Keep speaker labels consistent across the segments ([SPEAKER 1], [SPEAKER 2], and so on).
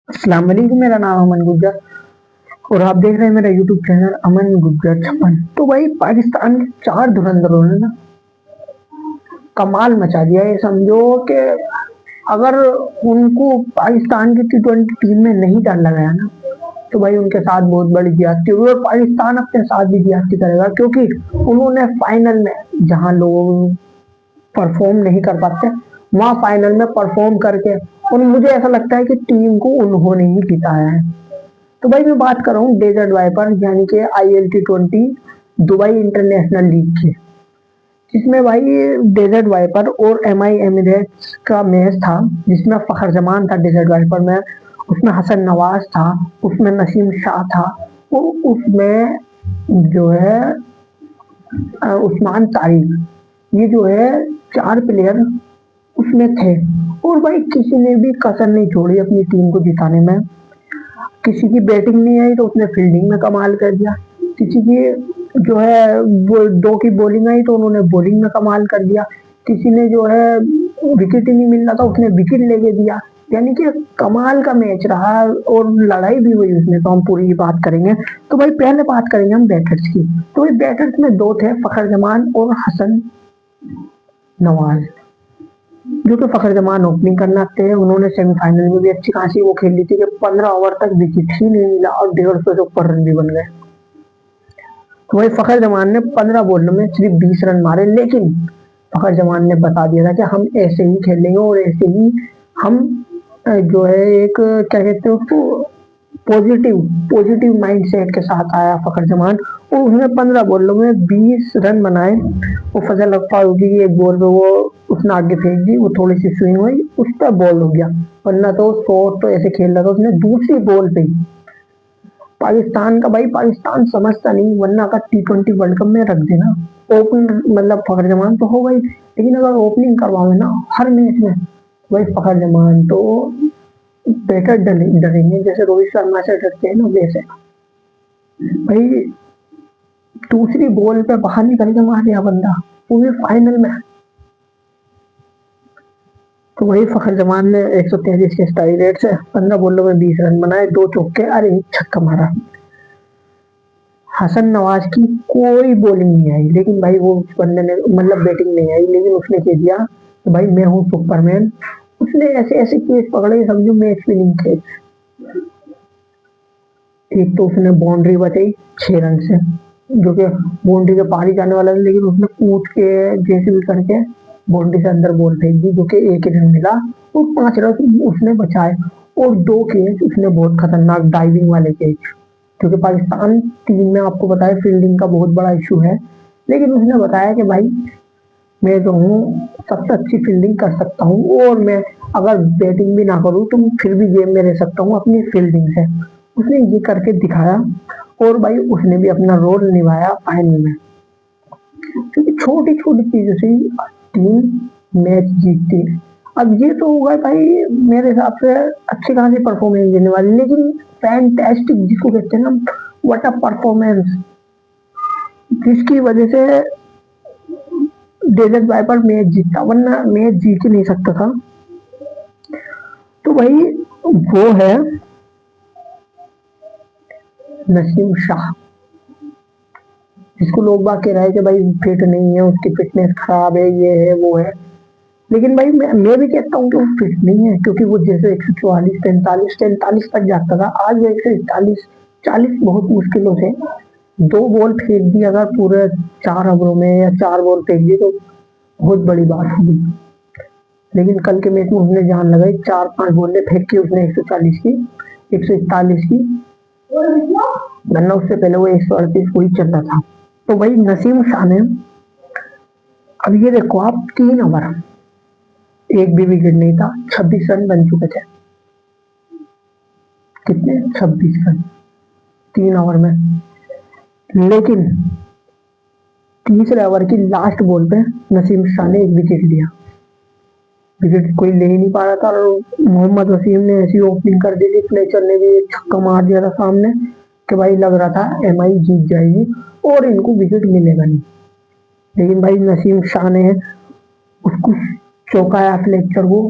[SPEAKER 1] अस्सलाम वालेकुम। मेरा नाम अमन गुज्जर और आप देख रहे हैं मेरा यूट्यूब चैनल अमन गुज्जर छप्पन। तो भाई पाकिस्तान के 4 धुरंधरों ने ना कमाल मचा दिया। ये समझो कि अगर उनको पाकिस्तान की T20 टीम में नहीं डाला गया ना तो भाई उनके साथ बहुत बड़ी ज्यादती होगी और पाकिस्तान अपने साथ भी ज्यादती करेगा, क्योंकि उन्होंने फाइनल में जहां लोग परफॉर्म नहीं कर पाते वहां फाइनल में परफॉर्म करके और मुझे ऐसा लगता है कि टीम को उन्होंने ही जिताया है। तो भाई मैं बात कर रहा हूँ डेजर्ट वाइपर यानी कि IL T20 Dubai international league की, जिसमें भाई डेजर्ट वाइपर और MI एमिरेट्स का मैच था, जिसमें फखर जमान था डेजर्ट वाइपर में, उसमें हसन नवाज था, उसमें नसीम शाह था और उसमें जो है उस्मान तारिक, ये जो है 4 प्लेयर उसमें थे। और भाई किसी ने भी कसर नहीं छोड़ी अपनी टीम को जिताने में। किसी की बैटिंग नहीं आई तो उसने फील्डिंग में कमाल कर दिया, किसी की जो है वो 2 की बॉलिंग आई तो उन्होंने बॉलिंग में कमाल कर दिया, किसी ने जो है विकेट ही नहीं मिल रहा था उसने विकेट लेके दिया। यानी कि कमाल का मैच रहा और लड़ाई भी हुई उसमें, तो हम पूरी ही बात करेंगे। तो भाई पहले बात करेंगे हम बैटर्स की। तो भाई बैटर्स में 2 थे, फखर जमान और हसन नवाज, जो कि फखर जमान ओपनिंग करना आते हैं। उन्होंने सेमीफाइनल में भी अच्छी खासी वो खेल ली थी कि 15 ओवर तक विकेट ही नहीं मिला और 150 से ऊपर रन भी बन गए। तो वही फखर जमान ने 15 बॉलों में सिर्फ 20 रन मारे, लेकिन फखर जमान ने बता दिया था कि हम ऐसे ही खेलेंगे और ऐसे ही हम जो है एक क्या कहते हैं उसको पॉजिटिव पॉजिटिव माइंडसेट के साथ आया फखर जमान और उसने 15 बॉलों में 20 रन बनाए। वो फजल फारूकी की एक बॉल पे वो उसने आगे फेंक दी, वो थोड़ी सी स्विंग हुई, उस पर बॉल हो गया, वरना तो शॉट तो ऐसे खेल रहा था उसने दूसरी बॉल पे ही। पाकिस्तान का भाई पाकिस्तान समझता नहीं, वरना अगर T20 वर्ल्ड कप में रख देना ओपनर मतलब फखर जमान तो हो गई, लेकिन अगर ओपनिंग करवावे ना हर मैच में भाई फखर जमान तो बेटर डरेंगे जैसे रोहित शर्मा से डरते हैं ना वैसे। भाई दूसरी बॉल पे बाहर निकल के मार दिया बंदा पूरे फाइनल में। तो वही फखर जमान ने 133 के स्ट्राइक रेट से 15 बॉलों में 20 रन बनाए, 2 चौके और 1 छक्का मारा। हसन नवाज की कोई बॉलिंग नहीं आई, लेकिन भाई वो उस बंदे ने मतलब बैटिंग नहीं आई, लेकिन उसने कह दिया कि भाई मैं हूँ सुपरमैन। उसने ऐसे ऐसे केस पकड़े समझो मैच विनिंग केस। एक तो उसने बाउंड्री बचाई 6 रन से, जो कि बाउंड्री के पार ही जाने वाला था, लेकिन उसने कूद के जैसे भी करके बाउंड्री से अंदर बॉल फेंक दी, जो कि 1 ही रन मिला और 5 रन उसने बचाए। और 2 कैच उसने बहुत खतरनाक डाइविंग वाले कैच, क्योंकि पाकिस्तान टीम में आपको पता है फील्डिंग का बहुत बड़ा इशू है, लेकिन उसने बताया कि भाई मैं जो हूँ सबसे अच्छी फील्डिंग कर सकता हूँ और मैं अगर बैटिंग भी ना करूँ तो फिर भी गेम में रह सकता हूँ अपनी फील्डिंग से। उसने ये करके दिखाया और भाई उसने भी अपना रोल निभाया फाइनल में, क्योंकि छोटी छोटी चीजों से ही टीम मैच जीतती है। अब ये तो होगा भाई मेरे हिसाब से अच्छी खासी परफॉर्मेंस देने वाली, लेकिन फैंटास्टिक जिसको कहते हैं ना, व्हाट अ परफॉर्मेंस, जिसकी वजह से डेजर्ट वाइपर मैच जीता, वरना मैच जीत ही नहीं सकता था। तो भाई वो है नसीम शाह, जिसको लोग बाग कह रहे हैं कि भाई फिट नहीं है, उसकी फिटनेस खराब है, ये है वो है, लेकिन भाई मैं भी कहता हूँ कि वो फिट नहीं है, क्योंकि वो जैसे 144 43 तक जाता था, आज वो 141 40 बहुत मुश्किलों से 2 बॉल फेंक दी अगर पूरे 4 ओवरों में या 4 बॉल फेंक दी तो बहुत बड़ी बात होगी। लेकिन कल के मैच में उसने जान लगाई, 4-5 बॉलें फेंक के उसने 140 की 141 की, वरना उससे पहले वो 138 को ही चल रहा था। तो भाई नसीम शाह ने, अब ये देखो आप 3 ओवर, एक भी विकेट नहीं था, 26 रन बन चुके थे। कितने? 26 रन 3 ओवर में। लेकिन तीसरे ओवर की लास्ट बॉल पे नसीम शाह ने एक विकेट लिया, विकेट कोई ले ही नहीं पा रहा था और मोहम्मद वसीम ने ऐसी ओपनिंग कर दी थी, फ्लेचर ने भी एक छक्का मार दिया था सामने कि भाई लग रहा था MI जीत जाएगी और इनको विकेट मिलेगा नहीं। लेकिन भाई नसीम शाह ने उसको चौंकाया फ्लेक्चर को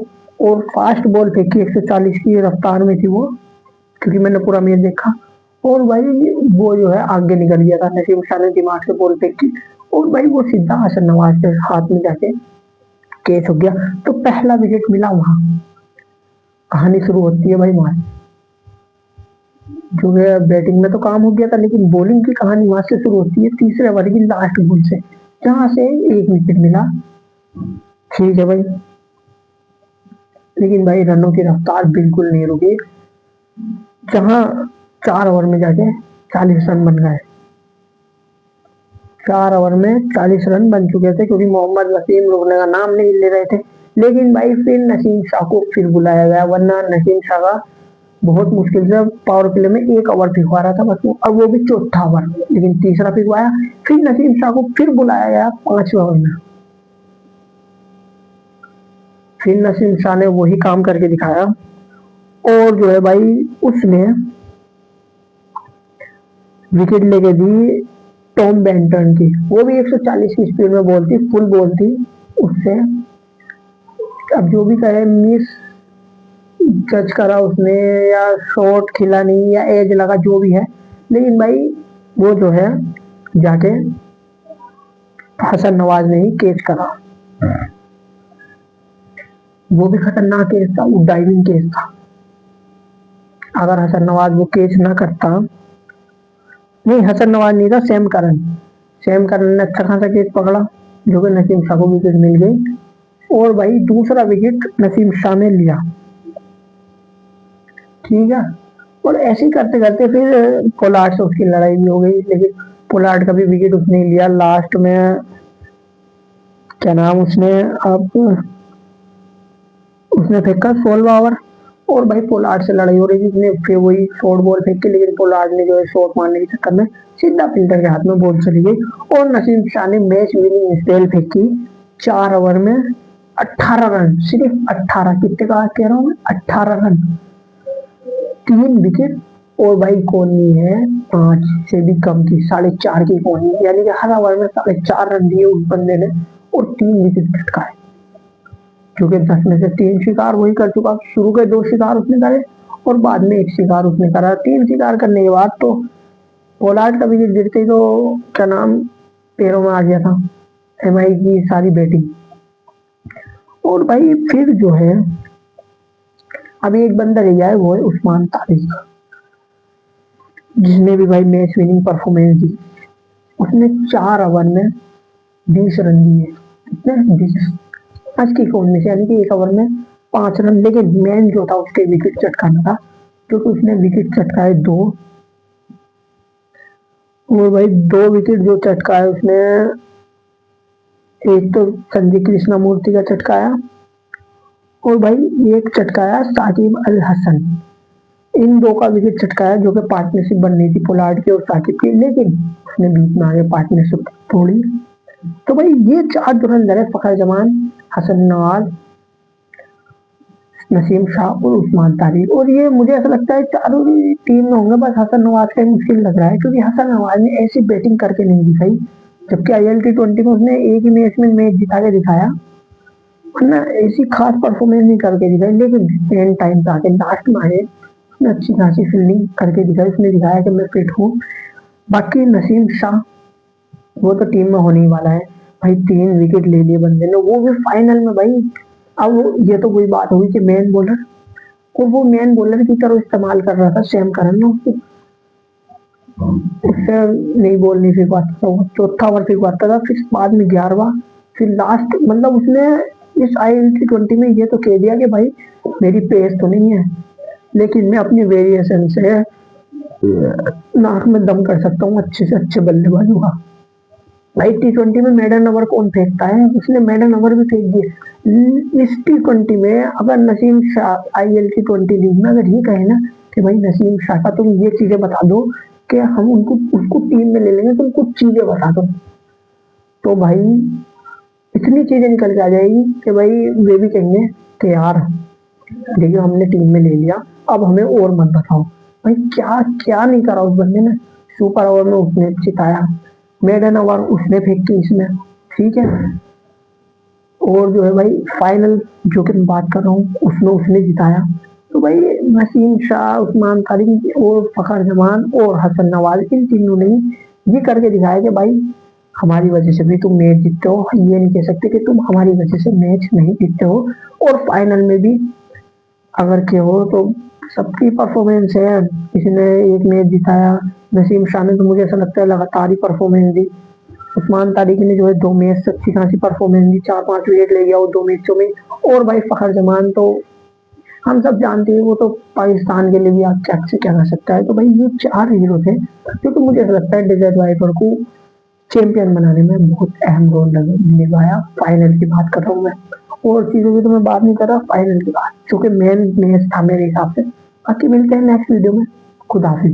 [SPEAKER 1] और फास्ट बॉल फेंकी, 140 की रफ्तार में थी वो, क्योंकि मैंने पूरा मैच देखा। और भाई वो जो है आगे निकल गया था, नसीम शाह ने दिमाग से बॉल फेंक की और भाई वो सीधा हसन नवाज के हाथ में जाके कैच हो गया। तो पहला विकेट मिला वहां, कहानी शुरू होती है भाई वहां से। जो है बैटिंग में तो काम हो गया था, लेकिन बॉलिंग की कहानी वहां से शुरू होती है, तीसरे ओवर की लास्ट बॉल से, जहां से एक विकेट मिला। ठीक है भाई, लेकिन भाई रनों की रफ्तार बिल्कुल नहीं रुकी, जहां 4 ओवर में जाके 40 रन बन गए। 4 ओवर में 40 रन बन चुके थे, क्योंकि मोहम्मद वसीम रुकने का नाम नहीं ले रहे थे। लेकिन भाई फिर नसीम शाह को फिर बुलाया गया, वरना नसीम शाह का बहुत मुश्किल से पावर प्ले में 1 ओवर फिरवा रहा था बस वो, अब वो भी चौथा ओवर, लेकिन तीसरा फिरवाया। फिर नसीम शाह को फिर बुलाया गया 5वें ओवर में। फिर नसीम शाह ने वही काम करके दिखाया, और जो है भाई उसने विकेट लेके दी टॉम बेंटन की, वो भी 140 की स्पीड में बॉल थी, फुल बॉल थी उससे। अब जो भी कहे, मिस जज करा उसने या शॉट खिला नहीं या एज लगा, जो भी है, लेकिन भाई वो जो है जाके हसन नवाज ने ही कैच करा। वो भी खतरनाक केस था, वो डाइविंग केस था। अगर हसन नवाज वो कैच ना करता, नहीं हसन नवाज नहीं था, सैम करन। सैम करन ने अच्छा खासा कैच पकड़ा, जो कि नसीम शाह को विकेट मिल गई, और भाई दूसरा विकेट नसीम शाह ने लिया। ठीक है, और ऐसे ही करते करते फिर पोलार्ड से उसकी लड़ाई भी हो गई, लेकिन पोलार्ड का भी विकेट उसने लिया लास्ट में। क्या नाम उसने, अब उसने फेंका 16वां ओवर, और भाई पोलार्ड से लड़ाई हो रही थी, उसने फिर वही शॉर्ट बॉल फेंक के, लेकिन पोलार्ड ने जो है शॉट मारने के चक्कर में सीधा फील्डर के हाथ में बॉल चली गई, और नसीम शाह ने मैच विनिंग स्पेल फेंकी 4 ओवर में 18 रन, सिर्फ 18, कितने का कह रहा हूँ मैं, 18 रन, 3 विकेट। और भाई कौनी है 5 से भी कम की, 4.5 की कौनी, यानी कि हर ओवर में 4.5 रन दिए उस बंदे ने, और 3 विकेट झटकाए, क्योंकि 10 में से 3 शिकार वही कर चुका। शुरू के 2 शिकार उसने करे, और बाद में 1 शिकार उसने करा। 3 शिकार करने के बाद तो पोलार्ड का विकेट गिरते ही तो क्या नाम पैरों में आ गया था एमआई की सारी बैटिंग। और भाई फिर जो है अभी एक बंदा रह गया है, वो है उस्मान तारिक, जिसने भी भाई मैच विनिंग परफॉर्मेंस दी। उसने 4 ओवर में 20 रन दिए, कितने 20, आज की फॉर्म में से, यानी कि 1 ओवर में 5 रन। लेकिन मैन जो था उसके विकेट चटकाना था, क्योंकि उसने विकेट चटकाए 2, और भाई 2 विकेट जो चटकाए उसने, एक तो संजय कृष्णा मूर्ति का चटकाया, और भाई एक चटकाया साकिब अल हसन। इन 2 का विकेट चटकाया, जो कि पार्टनरशिप बननी थी पोलार्ड की और साकिब की, लेकिन उसने बीच में आगे पार्टनरशिप तोड़ी। तो भाई ये 4 धुरंधर है, फखर जमान, हसन नवाज, नसीम शाह और उस्मान तारिक। और ये मुझे ऐसा लगता है चारों टीम में होंगे, बस हसन नवाज का ही मुश्किल लग रहा है, क्योंकि हसन नवाज ने ऐसी बैटिंग करके नहीं दिखाई, जबकि ILT20 में उसने एक ही मैच में मैच जिता के दिखाया, वरना ऐसी खास परफॉर्मेंस नहीं करके दिखाई। लेकिन एंड टाइम पे आके लास्ट में आए उसने अच्छी खासी फील्डिंग करके दिखाई, उसने दिखाया कि मैं फिट हूँ। बाकी नसीम शाह वो तो टीम में होने ही वाला है भाई, 3 विकेट ले लिए बंदे ने, वो भी फाइनल में भाई। अब ये तो कोई बात हुई कि मैन बॉलर को वो मैन बॉलर की तरह इस्तेमाल कर रहा था सैम करन ना उसको, उससे नहीं बॉल नहीं फेंक पाता था, वो चौथा ओवर फेंक पाता था, फिर बाद में 11वां, फिर लास्ट, मतलब उसने इस ILT20 में ये तो कह दिया कि भाई मेरी पेस तो नहीं है, लेकिन मैं अपनी वेरिएशन से नाक में दम कर सकता हूँ अच्छे से अच्छे बल्लेबाजों का। भाई T20 में मेडन ओवर कौन फेंकता है, उसने मेडन ओवर भी फेंक दिए इस T20 में। अगर नसीम शाह ILT20 लीग में अगर ये कहे ना कि भाई नसीम शाह का तुम ये चीजें बता दो कि हम उनको उसको टीम में ले लेंगे, तुम कुछ चीजें बता दो, तो भाई इतनी चीजें निकल के आ जाएगी कि भाई वे भी कहेंगे कि यार देखिए हमने टीम में ले लिया, अब हमें और मत बताओ। भाई क्या क्या नहीं करा उस बंदे ने, सुपर ओवर में उसने जिताया, मेडन ओवर उसने फेंकी इसमें, ठीक है, और जो है भाई फाइनल जो कि मैं बात कर रहा हूँ उसमें उसने जिताया। तो भाई नसीम शाह, उस्मान तारिक और फखर जमान और हसन नवाज, इन तीनों ने ये करके दिखाया कि भाई हमारी वजह से भी तुम मैच जीतते हो, ये नहीं कह सकते कि तुम हमारी वजह से मैच नहीं जीतते हो। और फाइनल में भी अगर के हो तो सबकी परफॉर्मेंस है, किसी ने एक मैच जिताया, नसीम शाह ने तो मुझे ऐसा लगता है लगातार ही परफॉर्मेंस दी, उस्मान तारिक ने जो है 2 मैच से अच्छी खासी परफॉर्मेंस दी, 4-5 विकेट ले गया वो 2 मैचों में। और भाई फखर जमान तो हम सब जानते हैं वो तो पाकिस्तान के लिए भी अच्छा अच्छा क्या कर सकता है। तो भाई ये 4 हीरो थे जो तो मुझे ऐसा लगता है डेजर्ट वाइपर को चैंपियन बनाने में बहुत अहम रोल निभाया। फाइनल की बात कर रहा हूँ मैं, और चीजों की तो मैं बात नहीं कर रहा, फाइनल की बात जो कि मेन मैच था मेरे हिसाब से। बाकी मिलते हैं नेक्स्ट वीडियो में। खुदा हाफिज।